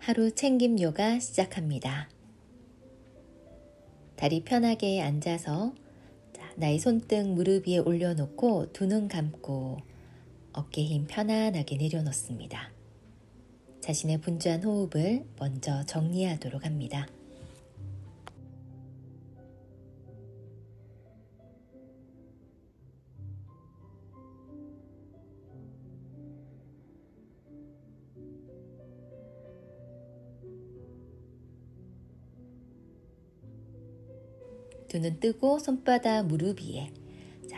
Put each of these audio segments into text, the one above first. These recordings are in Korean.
하루 챙김 요가 시작합니다. 다리 편하게 앉아서 나의 손등 무릎 위에 올려놓고 두 눈 감고 어깨 힘 편안하게 내려놓습니다. 자신의 분주한 호흡을 먼저 정리하도록 합니다. 두 눈 뜨고 손바닥 무릎 위에.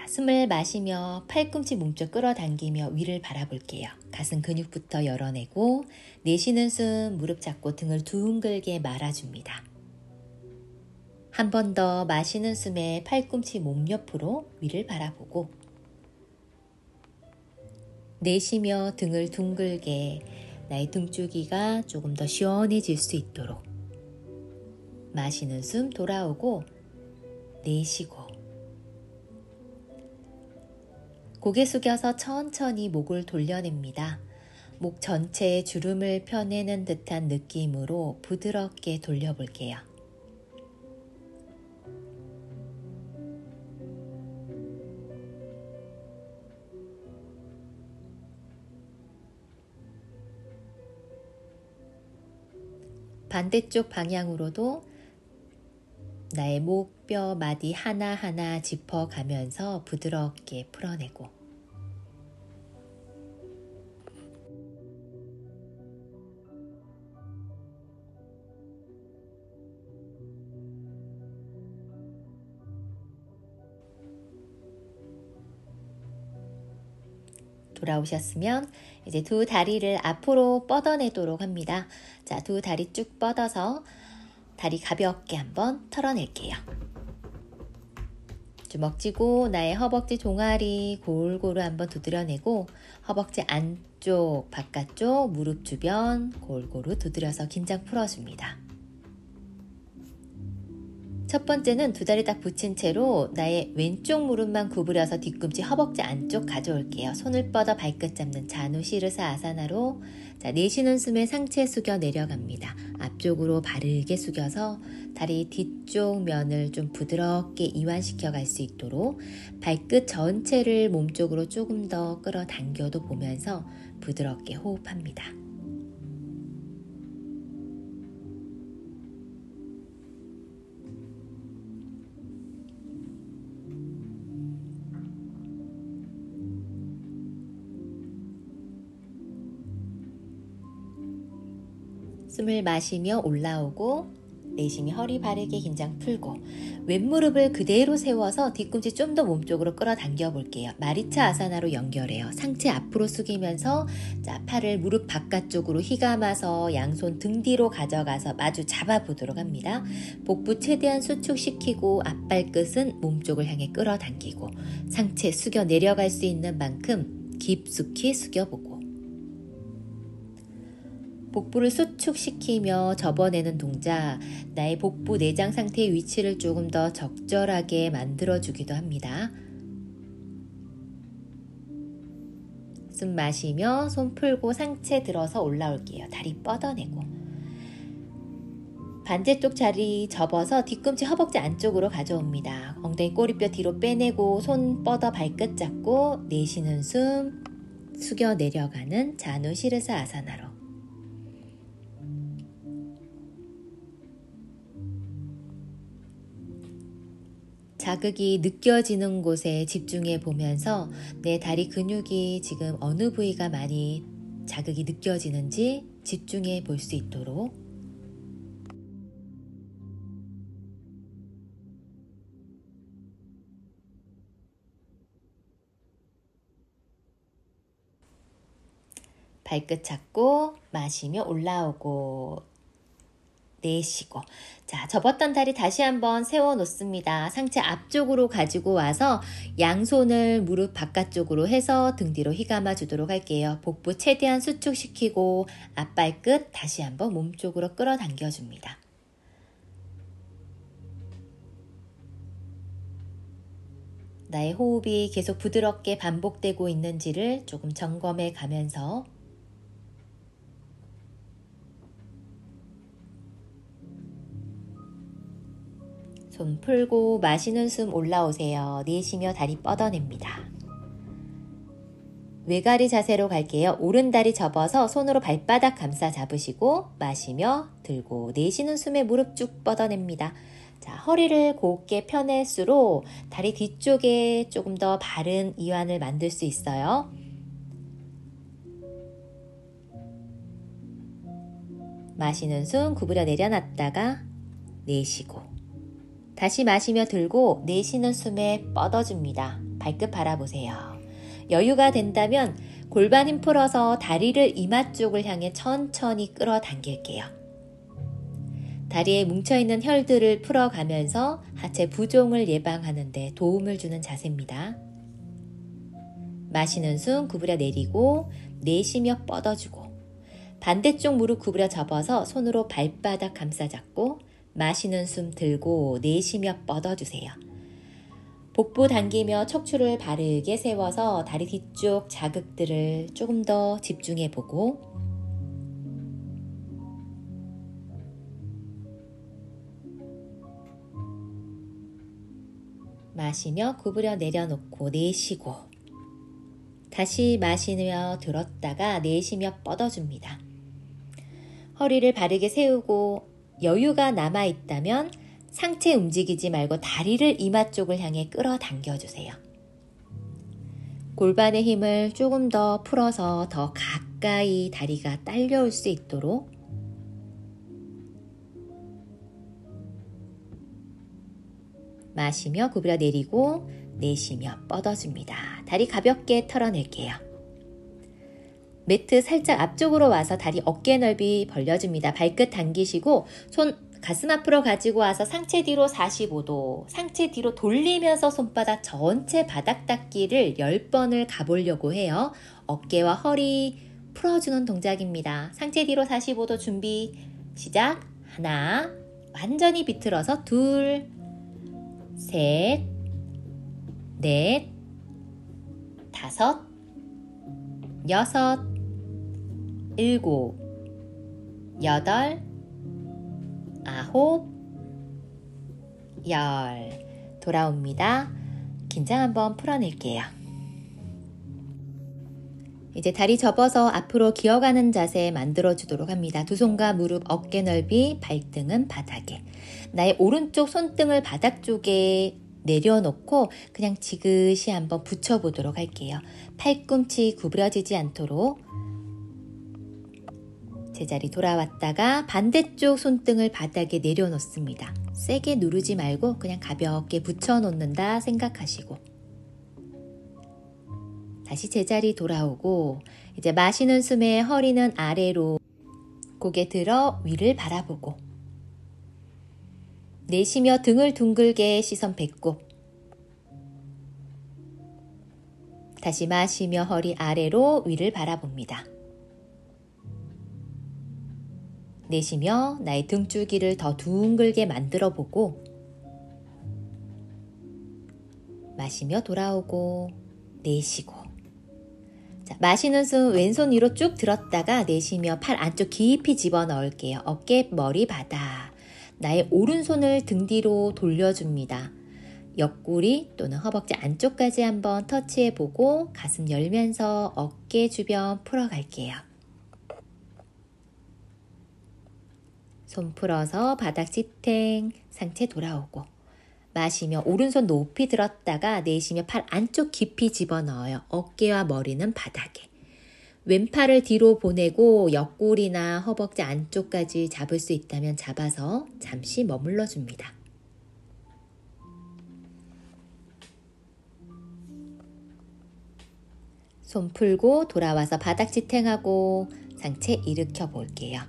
숨을 마시며 팔꿈치 몸쪽 끌어당기며 위를 바라볼게요. 가슴 근육부터 열어내고 내쉬는 숨 무릎 잡고 등을 둥글게 말아줍니다. 한 번 더 마시는 숨에 팔꿈치 몸 옆으로 위를 바라보고 내쉬며 등을 둥글게 나의 등줄기가 조금 더 시원해질 수 있도록 마시는 숨 돌아오고 내쉬고 고개 숙여서 천천히 목을 돌려냅니다. 목 전체에 주름을 펴내는 듯한 느낌으로 부드럽게 돌려볼게요. 반대쪽 방향으로도 나의 목뼈 마디 하나하나 짚어가면서 부드럽게 풀어내고 돌아오셨으면 이제 두 다리를 앞으로 뻗어내도록 합니다. 자, 두 다리 쭉 뻗어서 다리 가볍게 한번 털어낼게요. 주먹 쥐고 나의 허벅지 종아리 골고루 한번 두드려내고 허벅지 안쪽, 바깥쪽, 무릎 주변 골고루 두드려서 긴장 풀어줍니다. 첫 번째는 두 다리 딱 붙인 채로 나의 왼쪽 무릎만 구부려서 뒤꿈치 허벅지 안쪽 가져올게요. 손을 뻗어 발끝 잡는 자누시르사 아사나로 내쉬는 숨에 상체 숙여 내려갑니다. 앞쪽으로 바르게 숙여서 다리 뒤쪽 면을 좀 부드럽게 이완시켜 갈 수 있도록 발끝 전체를 몸쪽으로 조금 더 끌어당겨도 보면서 부드럽게 호흡합니다. 숨을 마시며 올라오고 내쉬며 허리 바르게 긴장 풀고 왼무릎을 그대로 세워서 뒤꿈치 좀 더 몸쪽으로 끌어당겨 볼게요. 마리차 아사나로 연결해요. 상체 앞으로 숙이면서 팔을 무릎 바깥쪽으로 휘감아서 양손 등 뒤로 가져가서 마주 잡아보도록 합니다. 복부 최대한 수축시키고 앞발끝은 몸쪽을 향해 끌어당기고 상체 숙여 내려갈 수 있는 만큼 깊숙이 숙여보고 복부를 수축시키며 접어내는 동작, 나의 복부 내장 상태의 위치를 조금 더 적절하게 만들어주기도 합니다. 숨 마시며 손 풀고 상체 들어서 올라올게요. 다리 뻗어내고 반대쪽 자리 접어서 뒤꿈치 허벅지 안쪽으로 가져옵니다. 엉덩이 꼬리뼈 뒤로 빼내고 손 뻗어 발끝 잡고 내쉬는 숨 숙여 내려가는 자누시르사 아사나로 자극이 느껴지는 곳에 집중해 보면서 내 다리 근육이 지금 어느 부위가 많이 자극이 느껴지는지 집중해 볼 수 있도록 발끝 잡고 마시며 올라오고 내쉬고 접었던 다리 다시 한번 세워 놓습니다. 상체 앞쪽으로 가지고 와서 양손을 무릎 바깥쪽으로 해서 등 뒤로 휘감아 주도록 할게요. 복부 최대한 수축시키고 앞발끝 다시 한번 몸쪽으로 끌어당겨 줍니다. 나의 호흡이 계속 부드럽게 반복되고 있는지를 조금 점검해 가면서 손 풀고 마시는 숨 올라오세요. 내쉬며 다리 뻗어냅니다. 외가리 자세로 갈게요. 오른 다리 접어서 손으로 발바닥 감싸 잡으시고 마시며 들고 내쉬는 숨에 무릎 쭉 뻗어냅니다. 자, 허리를 곧게 펴낼수록 다리 뒤쪽에 조금 더 바른 이완을 만들 수 있어요. 마시는 숨 구부려 내려놨다가 내쉬고 다시 마시며 들고 내쉬는 숨에 뻗어줍니다. 발끝 바라보세요. 여유가 된다면 골반 힘 풀어서 다리를 이마 쪽을 향해 천천히 끌어당길게요. 다리에 뭉쳐있는 혈들을 풀어가면서 하체 부종을 예방하는 데 도움을 주는 자세입니다. 마시는 숨 구부려 내리고 내쉬며 뻗어주고 반대쪽 무릎 구부려 접어서 손으로 발바닥 감싸 잡고 마시는 숨 들고 내쉬며 뻗어주세요. 복부 당기며 척추를 바르게 세워서 다리 뒤쪽 자극들을 조금 더 집중해 보고 마시며 구부려 내려놓고 내쉬고 다시 마시며 들었다가 내쉬며 뻗어줍니다. 허리를 바르게 세우고 여유가 남아있다면 상체 움직이지 말고 다리를 이마 쪽을 향해 끌어당겨주세요. 골반의 힘을 조금 더 풀어서 더 가까이 다리가 딸려올 수 있도록 마시며 구부려 내리고 내쉬며 뻗어줍니다. 다리 가볍게 털어낼게요. 매트 살짝 앞쪽으로 와서 다리 어깨 넓이 벌려줍니다. 발끝 당기시고 손 가슴 앞으로 가지고 와서 상체 뒤로 45도, 상체 뒤로 돌리면서 손바닥 전체 바닥 닦기를 10번을 가보려고 해요. 어깨와 허리 풀어주는 동작입니다. 상체 뒤로 45도 준비, 시작. 하나, 완전히 비틀어서 둘, 셋, 넷, 다섯, 여섯, 일곱, 여덟, 아홉, 열. 돌아옵니다. 긴장 한번 풀어낼게요. 이제 다리 접어서 앞으로 기어가는 자세 만들어주도록 합니다. 두 손과 무릎 어깨 넓이, 발등은 바닥에. 나의 오른쪽 손등을 바닥 쪽에 내려놓고 그냥 지그시 한번 붙여보도록 할게요. 팔꿈치 구부러지지 않도록 제자리 돌아왔다가 반대쪽 손등을 바닥에 내려놓습니다. 세게 누르지 말고 그냥 가볍게 붙여놓는다 생각하시고 다시 제자리 돌아오고 이제 마시는 숨에 허리는 아래로 고개 들어 위를 바라보고 내쉬며 등을 둥글게 시선 배꼽 다시 마시며 허리 아래로 위를 바라봅니다. 내쉬며 나의 등줄기를 더 둥글게 만들어 보고 마시며 돌아오고 내쉬고 자, 마시는 숨 왼손 위로 쭉 들었다가 내쉬며 팔 안쪽 깊이 집어넣을게요. 어깨, 머리, 바닥 나의 오른손을 등 뒤로 돌려줍니다. 옆구리 또는 허벅지 안쪽까지 한번 터치해보고 가슴 열면서 어깨 주변 풀어갈게요. 손 풀어서 바닥 지탱, 상체 돌아오고 마시며 오른손 높이 들었다가 내쉬며 팔 안쪽 깊이 집어넣어요. 어깨와 머리는 바닥에. 왼팔을 뒤로 보내고 옆구리나 허벅지 안쪽까지 잡을 수 있다면 잡아서 잠시 머물러 줍니다. 손 풀고 돌아와서 바닥 지탱하고 상체 일으켜 볼게요.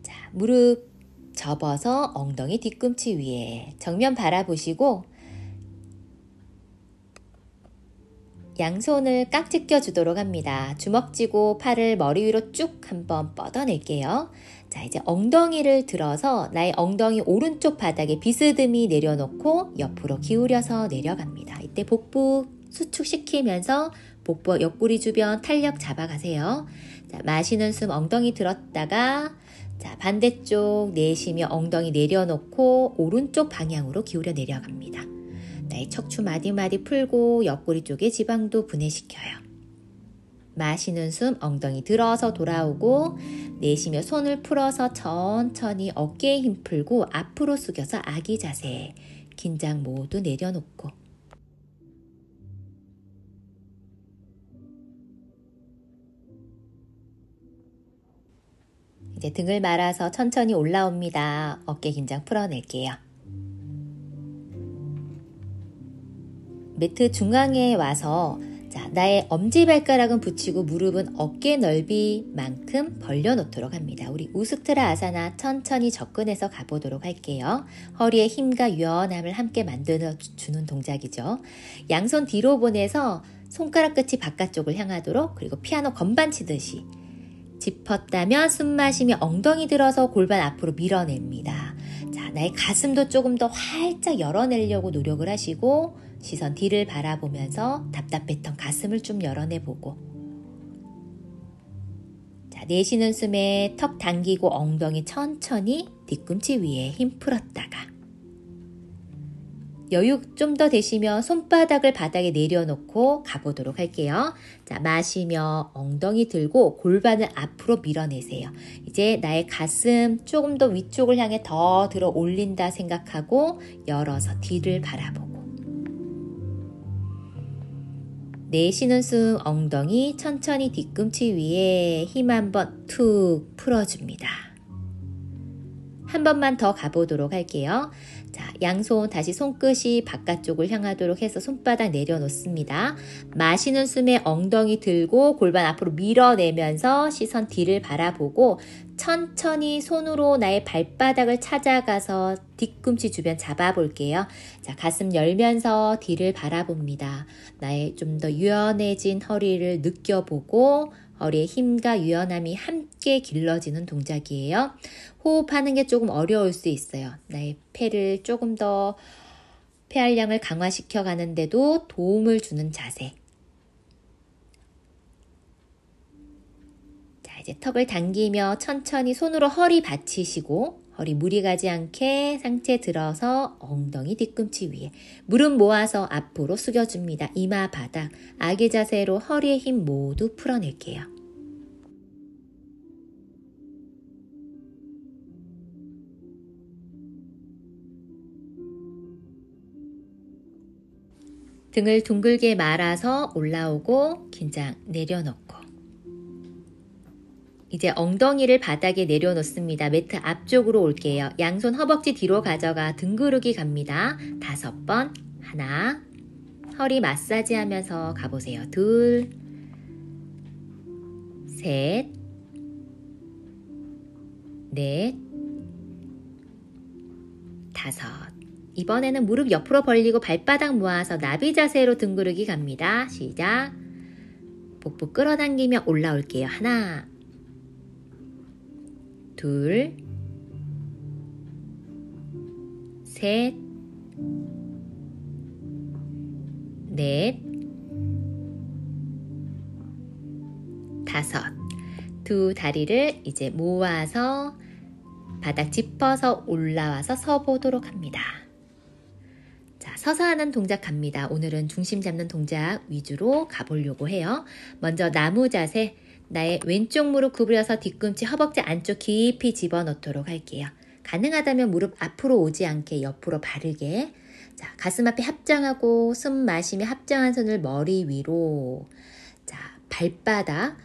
자, 무릎 접어서 엉덩이 뒤꿈치 위에 정면 바라보시고 양손을 깍지 껴주도록 합니다. 주먹 쥐고 팔을 머리 위로 쭉 한번 뻗어낼게요. 자, 이제 엉덩이를 들어서 나의 엉덩이 오른쪽 바닥에 비스듬히 내려놓고 옆으로 기울여서 내려갑니다. 이때 복부 수축시키면서 복부 옆구리 주변 탄력 잡아가세요. 자, 마시는 숨 엉덩이 들었다가 자, 반대쪽 내쉬며 엉덩이 내려놓고 오른쪽 방향으로 기울여 내려갑니다. 나의 척추 마디마디 풀고 옆구리 쪽에 지방도 분해시켜요. 마시는 숨 엉덩이 들어서 돌아오고 내쉬며 손을 풀어서 천천히 어깨에 힘 풀고 앞으로 숙여서 아기 자세. 긴장 모두 내려놓고 이제 등을 말아서 천천히 올라옵니다. 어깨 긴장 풀어낼게요. 매트 중앙에 와서 자, 나의 엄지발가락은 붙이고 무릎은 어깨 넓이만큼 벌려놓도록 합니다. 우리 우스트라 아사나 천천히 접근해서 가보도록 할게요. 허리에 힘과 유연함을 함께 만들어주는 동작이죠. 양손 뒤로 보내서 손가락 끝이 바깥쪽을 향하도록 그리고 피아노 건반 치듯이 짚었다면 숨 마시며 엉덩이 들어서 골반 앞으로 밀어냅니다. 자, 나의 가슴도 조금 더 활짝 열어내려고 노력을 하시고 시선 뒤를 바라보면서 답답했던 가슴을 좀 열어내보고 자, 내쉬는 숨에 턱 당기고 엉덩이 천천히 뒤꿈치 위에 힘 풀었다가 여유 좀 더 되시면 손바닥을 바닥에 내려놓고 가보도록 할게요. 자, 마시며 엉덩이 들고 골반을 앞으로 밀어내세요. 이제 나의 가슴 조금 더 위쪽을 향해 더 들어 올린다 생각하고 열어서 뒤를 바라보고 내쉬는 숨 엉덩이 천천히 뒤꿈치 위에 힘 한번 툭 풀어줍니다. 한 번만 더 가보도록 할게요. 자, 양손 다시 손끝이 바깥쪽을 향하도록 해서 손바닥 내려놓습니다. 마시는 숨에 엉덩이 들고 골반 앞으로 밀어내면서 시선 뒤를 바라보고 천천히 손으로 나의 발바닥을 찾아가서 뒤꿈치 주변 잡아볼게요. 자, 가슴 열면서 뒤를 바라봅니다. 나의 좀 더 유연해진 허리를 느껴보고 허리의 힘과 유연함이 함께 길러지는 동작이에요. 호흡하는 게 조금 어려울 수 있어요. 나의 폐를 조금 더 폐활량을 강화시켜 가는데도 도움을 주는 자세. 자, 이제 턱을 당기며 천천히 손으로 허리 받치시고 허리 무리 가지 않게 상체 들어서 엉덩이 뒤꿈치 위에 무릎 모아서 앞으로 숙여줍니다. 이마 바닥 아기 자세로 허리의 힘 모두 풀어낼게요. 등을 둥글게 말아서 올라오고 긴장 내려놓고 이제 엉덩이를 바닥에 내려놓습니다. 매트 앞쪽으로 올게요. 양손 허벅지 뒤로 가져가 등구르기 갑니다. 5번 하나 허리 마사지 하면서 가보세요. 둘 셋 넷 다섯 이번에는 무릎 옆으로 벌리고 발바닥 모아서 나비 자세로 등구르기 갑니다. 시작. 복부 끌어당기며 올라올게요. 하나, 둘, 셋, 넷, 다섯. 두 다리를 이제 모아서 바닥 짚어서 올라와서 서보도록 합니다. 자, 서서 하는 동작 갑니다. 오늘은 중심 잡는 동작 위주로 가보려고 해요. 먼저 나무 자세, 나의 왼쪽 무릎 구부려서 뒤꿈치 허벅지 안쪽 깊이 집어넣도록 할게요. 가능하다면 무릎 앞으로 오지 않게 옆으로 바르게. 자, 가슴 앞에 합장하고 숨 마시며 합장한 손을 머리 위로. 자, 발바닥,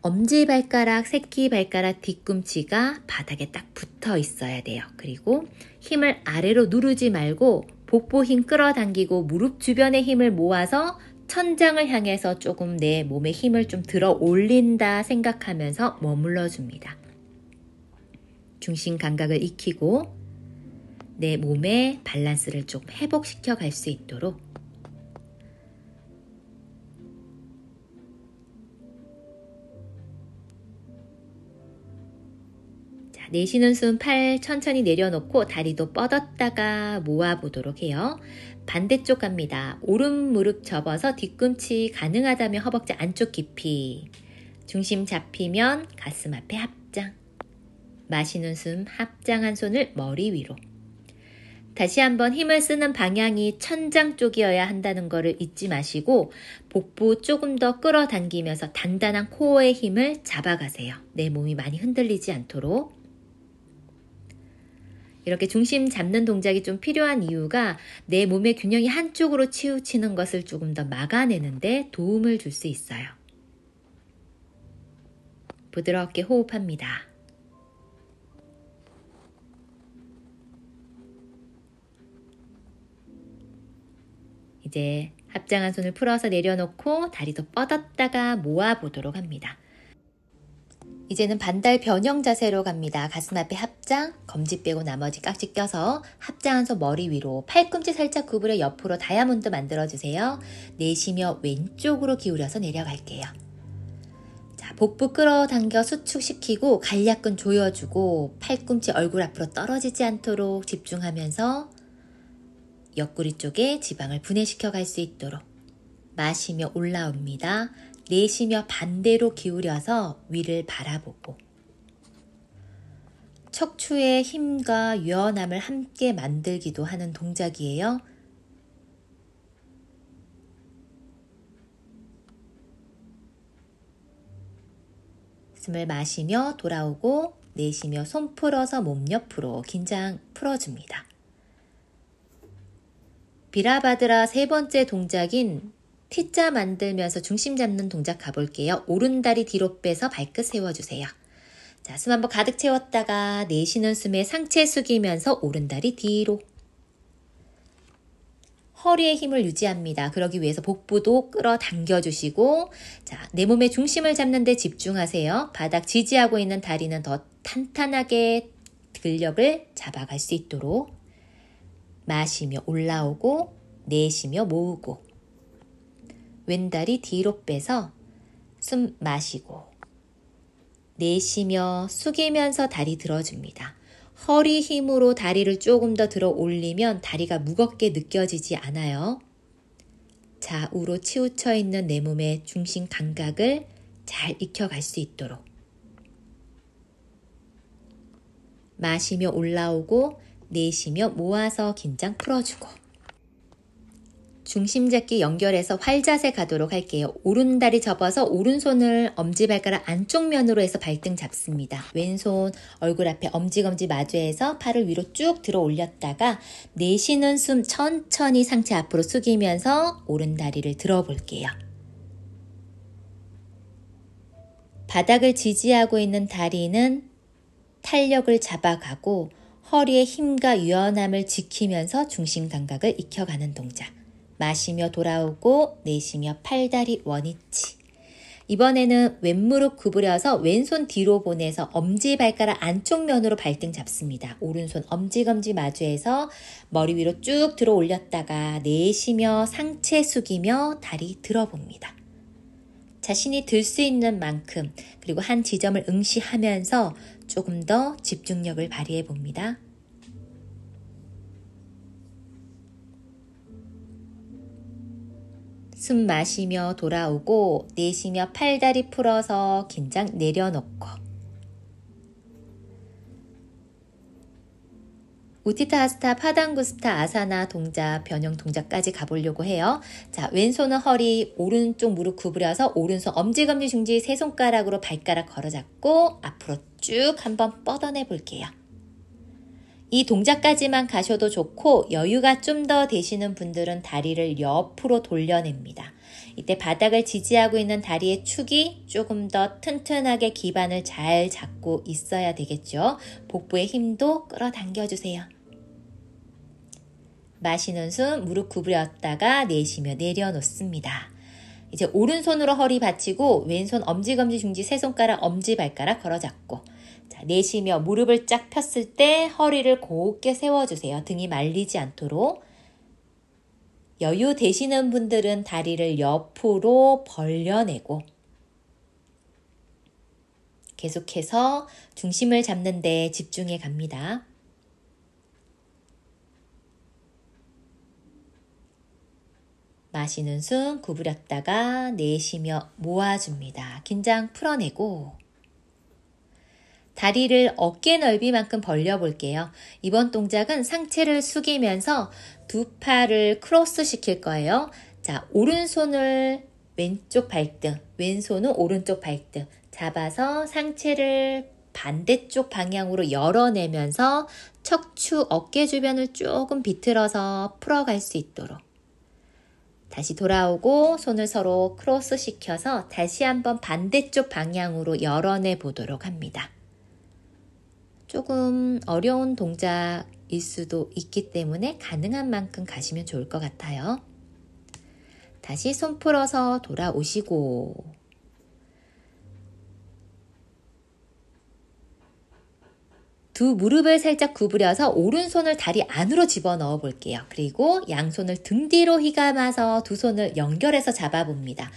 엄지발가락, 새끼발가락, 뒤꿈치가 바닥에 딱 붙어 있어야 돼요. 그리고 힘을 아래로 누르지 말고 복부 힘 끌어당기고 무릎 주변의 힘을 모아서 천장을 향해서 조금 내 몸에 힘을 좀 들어 올린다 생각하면서 머물러 줍니다. 중심 감각을 익히고 내 몸의 밸런스를 조금 회복시켜 갈 수 있도록 내쉬는 숨 팔 천천히 내려놓고 다리도 뻗었다가 모아보도록 해요. 반대쪽 갑니다. 오른 무릎 접어서 뒤꿈치 가능하다면 허벅지 안쪽 깊이. 중심 잡히면 가슴 앞에 합장. 마시는 숨 합장 한 손을 머리 위로. 다시 한번 힘을 쓰는 방향이 천장 쪽이어야 한다는 것을 잊지 마시고 복부 조금 더 끌어당기면서 단단한 코어의 힘을 잡아가세요. 내 몸이 많이 흔들리지 않도록. 이렇게 중심 잡는 동작이 좀 필요한 이유가 내 몸의 균형이 한쪽으로 치우치는 것을 조금 더 막아내는데 도움을 줄 수 있어요. 부드럽게 호흡합니다. 이제 합장한 손을 풀어서 내려놓고 다리도 뻗었다가 모아보도록 합니다. 이제는 반달 변형 자세로 갑니다. 가슴 앞에 합장, 검지 빼고 나머지 깍지 껴서 합장한 손 머리 위로, 팔꿈치 살짝 구부려 옆으로 다이아몬드 만들어주세요. 내쉬며 왼쪽으로 기울여서 내려갈게요. 자, 복부 끌어당겨 수축시키고 간략근 조여주고 팔꿈치 얼굴 앞으로 떨어지지 않도록 집중하면서 옆구리 쪽에 지방을 분해시켜 갈 수 있도록 마시며 올라옵니다. 내쉬며 반대로 기울여서 위를 바라보고 척추의 힘과 유연함을 함께 만들기도 하는 동작이에요. 숨을 마시며 돌아오고 내쉬며 손 풀어서 몸 옆으로 긴장 풀어줍니다. 비라바드라 세 번째 동작인 T자 만들면서 중심 잡는 동작 가볼게요. 오른다리 뒤로 빼서 발끝 세워주세요. 자, 숨 한번 가득 채웠다가 내쉬는 숨에 상체 숙이면서 오른다리 뒤로. 허리에 힘을 유지합니다. 그러기 위해서 복부도 끌어당겨주시고 자, 내 몸의 중심을 잡는 데 집중하세요. 바닥 지지하고 있는 다리는 더 탄탄하게 근력을 잡아갈 수 있도록 마시며 올라오고 내쉬며 모으고 왼다리 뒤로 빼서 숨 마시고 내쉬며 숙이면서 다리 들어줍니다. 허리 힘으로 다리를 조금 더 들어 올리면 다리가 무겁게 느껴지지 않아요. 좌우로 치우쳐 있는 내 몸의 중심 감각을 잘 익혀갈 수 있도록 마시며 올라오고 내쉬며 모아서 긴장 풀어주고 중심 잡기 연결해서 활자세 가도록 할게요. 오른다리 접어서 오른손을 엄지발가락 안쪽 면으로 해서 발등 잡습니다. 왼손 얼굴 앞에 엄지검지 마주해서 팔을 위로 쭉 들어 올렸다가 내쉬는 숨 천천히 상체 앞으로 숙이면서 오른다리를 들어 볼게요. 바닥을 지지하고 있는 다리는 탄력을 잡아가고 허리의 힘과 유연함을 지키면서 중심 감각을 익혀가는 동작. 마시며 돌아오고 내쉬며 팔다리 원위치. 이번에는 왼무릎 구부려서 왼손 뒤로 보내서 엄지발가락 안쪽 면으로 발등 잡습니다. 오른손 엄지검지 마주해서 머리 위로 쭉 들어 올렸다가 내쉬며 상체 숙이며 다리 들어봅니다. 자신이 들 수 있는 만큼 그리고 한 지점을 응시하면서 조금 더 집중력을 발휘해 봅니다. 숨 마시며 돌아오고 내쉬며 팔다리 풀어서 긴장 내려놓고 우티타 하스타 파당구스타 아사나 동작 변형 동작까지 가보려고 해요. 자, 왼손은 허리 오른쪽 무릎 구부려서 오른손 엄지검지 중지 세 손가락으로 발가락 걸어잡고 앞으로 쭉 한번 뻗어내 볼게요. 이 동작까지만 가셔도 좋고 여유가 좀 더 되시는 분들은 다리를 옆으로 돌려냅니다. 이때 바닥을 지지하고 있는 다리의 축이 조금 더 튼튼하게 기반을 잘 잡고 있어야 되겠죠. 복부의 힘도 끌어당겨주세요. 마시는 숨 무릎 구부렸다가 내쉬며 내려놓습니다. 이제 오른손으로 허리 받치고 왼손 엄지검지 중지 세 손가락 엄지발가락 걸어잡고 자, 내쉬며 무릎을 쫙 폈을 때 허리를 곧게 세워주세요. 등이 말리지 않도록. 여유 되시는 분들은 다리를 옆으로 벌려내고 계속해서 중심을 잡는 데 집중해 갑니다. 마시는 숨 구부렸다가 내쉬며 모아줍니다. 긴장 풀어내고 다리를 어깨 넓이만큼 벌려볼게요. 이번 동작은 상체를 숙이면서 두 팔을 크로스 시킬 거예요. 자, 오른손을 왼쪽 발등, 왼손은 오른쪽 발등 잡아서 상체를 반대쪽 방향으로 열어내면서 척추 어깨 주변을 조금 비틀어서 풀어갈 수 있도록. 다시 돌아오고 손을 서로 크로스 시켜서 다시 한번 반대쪽 방향으로 열어내 보도록 합니다. 조금 어려운 동작일 수도 있기 때문에 가능한 만큼 가시면 좋을 것 같아요. 다시 손 풀어서 돌아오시고 두 무릎을 살짝 구부려서 오른손을 다리 안으로 집어넣어 볼게요. 그리고 양손을 등 뒤로 휘감아서 두 손을 연결해서 잡아봅니다.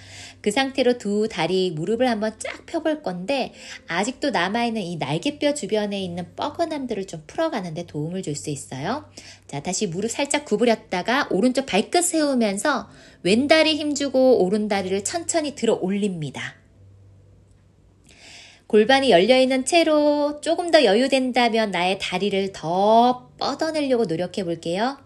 그 상태로 두 다리 무릎을 한번 쫙 펴볼 건데 아직도 남아있는 이 날개뼈 주변에 있는 뻐근함들을 좀 풀어가는 데 도움을 줄 수 있어요. 자, 다시 무릎 살짝 구부렸다가 오른쪽 발끝 세우면서 왼다리 힘주고 오른다리를 천천히 들어 올립니다. 골반이 열려있는 채로 조금 더 여유된다면 나의 다리를 더 뻗어내려고 노력해 볼게요.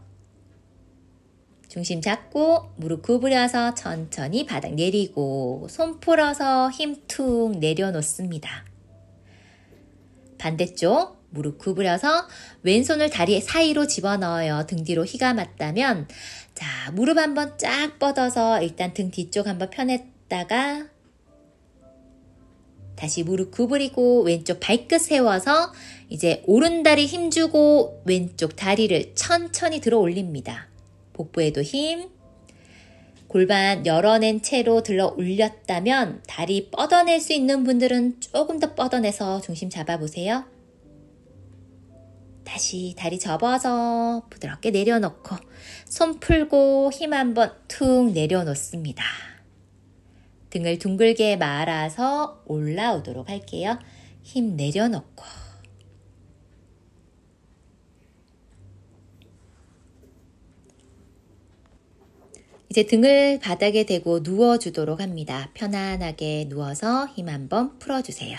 중심 잡고 무릎 구부려서 천천히 바닥 내리고 손 풀어서 힘 툭 내려놓습니다. 반대쪽 무릎 구부려서 왼손을 다리 사이로 집어넣어요. 등 뒤로 휘감았다면 자, 무릎 한번 쫙 뻗어서 일단 등 뒤쪽 한번 펴냈다가 다시 무릎 구부리고 왼쪽 발끝 세워서 이제 오른다리 힘주고 왼쪽 다리를 천천히 들어 올립니다. 복부에도 힘, 골반 열어낸 채로 들어 올렸다면 다리 뻗어낼 수 있는 분들은 조금 더 뻗어내서 중심 잡아보세요. 다시 다리 접어서 부드럽게 내려놓고 손 풀고 힘 한번 툭 내려놓습니다. 등을 둥글게 말아서 올라오도록 할게요. 힘 내려놓고 이제 등을 바닥에 대고 누워주도록 합니다. 편안하게 누워서 힘 한번 풀어주세요.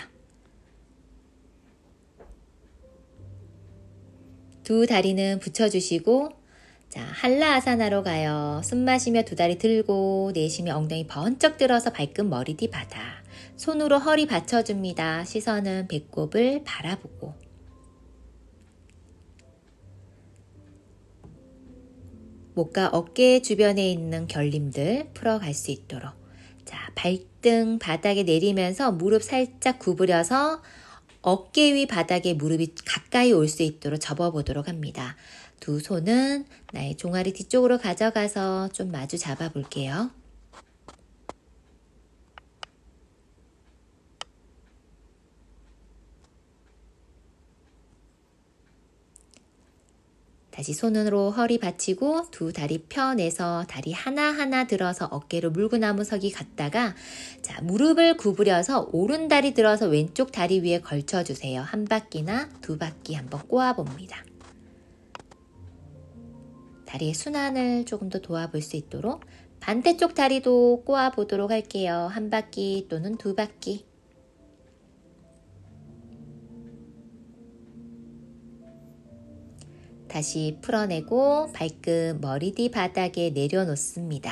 두 다리는 붙여주시고 자, 한라아사나로 가요. 숨 마시며 두 다리 들고 내쉬며 엉덩이 번쩍 들어서 발끝 머리 뒤 바닥. 손으로 허리 받쳐줍니다. 시선은 배꼽을 바라보고. 목과 어깨 주변에 있는 결림들 풀어갈 수 있도록. 자, 발등 바닥에 내리면서 무릎 살짝 구부려서 어깨 위 바닥에 무릎이 가까이 올 수 있도록 접어보도록 합니다. 두 손은 나의 종아리 뒤쪽으로 가져가서 좀 마주 잡아 볼게요. 다시 손으로 허리 받치고 두 다리 펴내서 다리 하나하나 들어서 어깨로 물구나무 서기 갔다가 자, 무릎을 구부려서 오른 다리 들어서 왼쪽 다리 위에 걸쳐주세요. 한 바퀴나 두 바퀴 한번 꼬아봅니다. 다리의 순환을 조금 더 도와볼 수 있도록 반대쪽 다리도 꼬아보도록 할게요. 한 바퀴 또는 두 바퀴. 다시 풀어내고 발끝 머리 뒤 바닥에 내려놓습니다.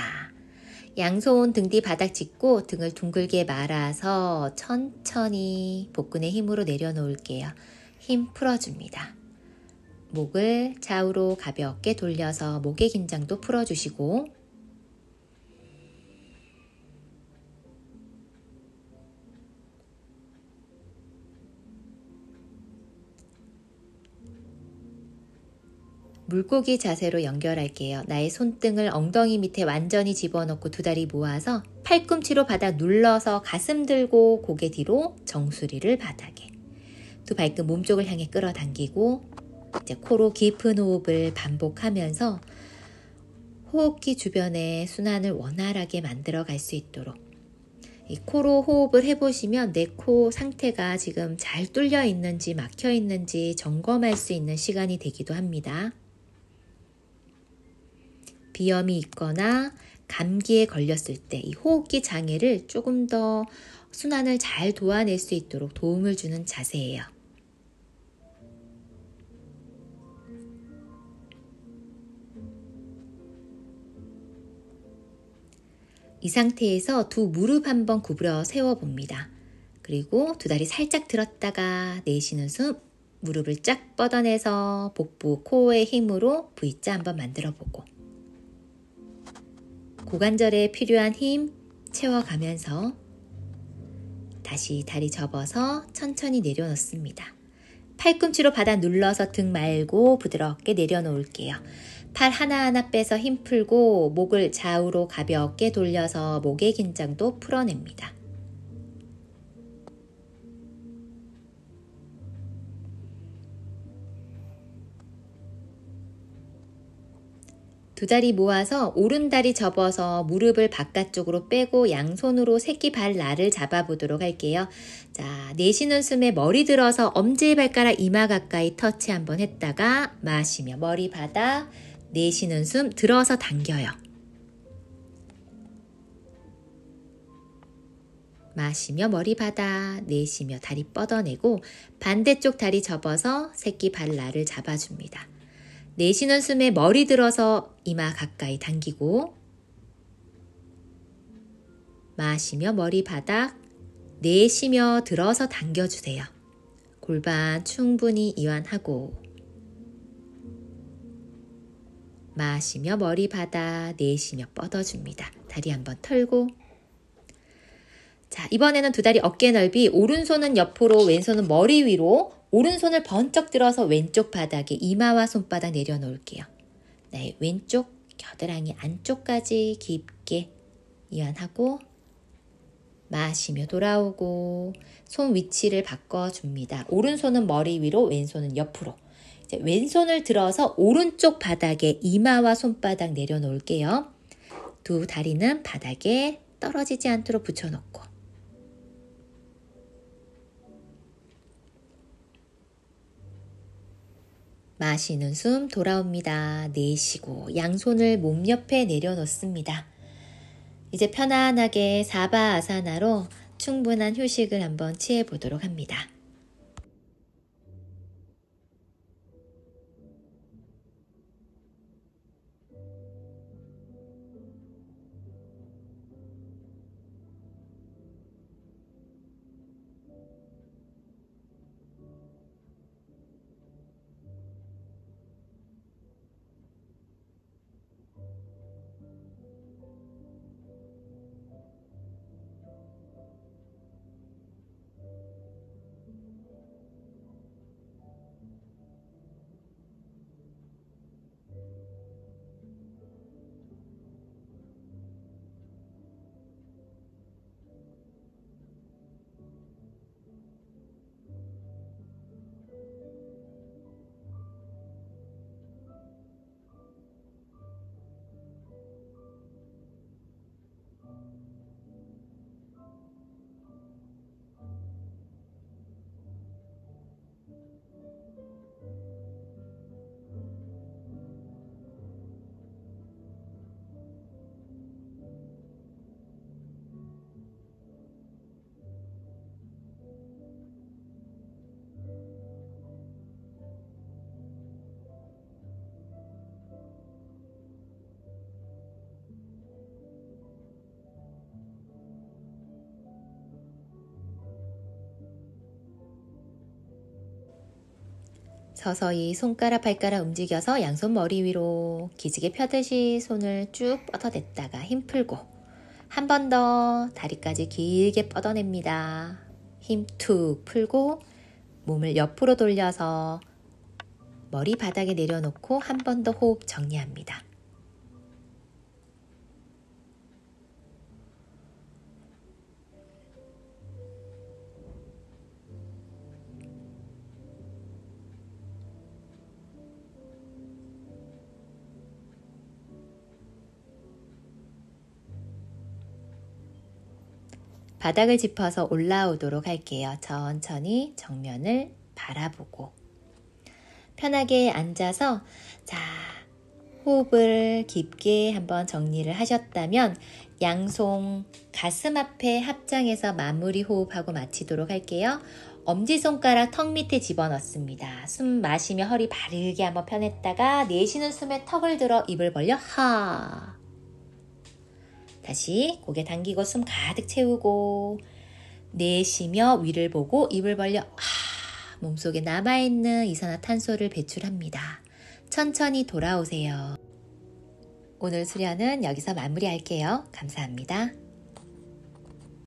양손 등 뒤 바닥 짚고 등을 둥글게 말아서 천천히 복근의 힘으로 내려놓을게요. 힘 풀어줍니다. 목을 좌우로 가볍게 돌려서 목의 긴장도 풀어주시고 물고기 자세로 연결할게요. 나의 손등을 엉덩이 밑에 완전히 집어넣고 두 다리 모아서 팔꿈치로 바닥 눌러서 가슴 들고 고개 뒤로 정수리를 바닥에 두 발끝 몸쪽을 향해 끌어당기고 이제 코로 깊은 호흡을 반복하면서 호흡기 주변에 순환을 원활하게 만들어 갈 수 있도록 이 코로 호흡을 해보시면 내 코 상태가 지금 잘 뚫려 있는지 막혀 있는지 점검할 수 있는 시간이 되기도 합니다. 비염이 있거나 감기에 걸렸을 때 이 호흡기 장애를 조금 더 순환을 잘 도와낼 수 있도록 도움을 주는 자세예요. 이 상태에서 두 무릎 한번 구부려 세워봅니다. 그리고 두 다리 살짝 들었다가 내쉬는 숨, 무릎을 쫙 뻗어내서 복부, 코어의 힘으로 V자 한번 만들어보고 고관절에 필요한 힘 채워가면서 다시 다리 접어서 천천히 내려놓습니다. 팔꿈치로 바닥 눌러서 등 말고 부드럽게 내려놓을게요. 팔 하나하나 빼서 힘 풀고 목을 좌우로 가볍게 돌려서 목의 긴장도 풀어냅니다. 두 다리 모아서 오른다리 접어서 무릎을 바깥쪽으로 빼고 양손으로 새끼 발 날을 잡아보도록 할게요. 자, 내쉬는 숨에 머리 들어서 엄지발가락 이마 가까이 터치 한번 했다가 마시며 머리 바닥, 내쉬는 숨 들어서 당겨요. 마시며 머리 바닥, 내쉬며 다리 뻗어내고 반대쪽 다리 접어서 새끼 발 날을 잡아줍니다. 내쉬는 숨에 머리 들어서 이마 가까이 당기고 마시며 머리 바닥, 내쉬며 들어서 당겨주세요. 골반 충분히 이완하고 마시며 머리 바닥, 내쉬며 뻗어줍니다. 다리 한번 털고 자, 이번에는 두 다리 어깨 넓이, 오른손은 옆으로, 왼손은 머리 위로, 오른손을 번쩍 들어서 왼쪽 바닥에 이마와 손바닥 내려놓을게요. 네, 왼쪽 겨드랑이 안쪽까지 깊게 이완하고 마시며 돌아오고 손 위치를 바꿔줍니다. 오른손은 머리 위로, 왼손은 옆으로. 이제 왼손을 들어서 오른쪽 바닥에 이마와 손바닥 내려놓을게요. 두 다리는 바닥에 떨어지지 않도록 붙여놓고 마시는 숨 돌아옵니다. 내쉬고 양손을 몸 옆에 내려놓습니다. 이제 편안하게 사바 아사나로 충분한 휴식을 한번 취해 보도록 합니다. 서서히 손가락 발가락 움직여서 양손 머리 위로 기지개 펴듯이 손을 쭉 뻗어냈다가 힘 풀고 한 번 더 다리까지 길게 뻗어냅니다. 힘 툭 풀고 몸을 옆으로 돌려서 머리 바닥에 내려놓고 한 번 더 호흡 정리합니다. 바닥을 짚어서 올라오도록 할게요. 천천히 정면을 바라보고 편하게 앉아서 자, 호흡을 깊게 한번 정리를 하셨다면 양손 가슴 앞에 합장해서 마무리 호흡하고 마치도록 할게요. 엄지손가락 턱 밑에 집어넣습니다. 숨 마시며 허리 바르게 한번 펴냈다가 내쉬는 숨에 턱을 들어 입을 벌려 하 다시 고개 당기고 숨 가득 채우고 내쉬며 위를 보고 입을 벌려 몸속에 남아있는 이산화탄소를 배출합니다. 천천히 돌아오세요. 오늘 수련은 여기서 마무리할게요. 감사합니다.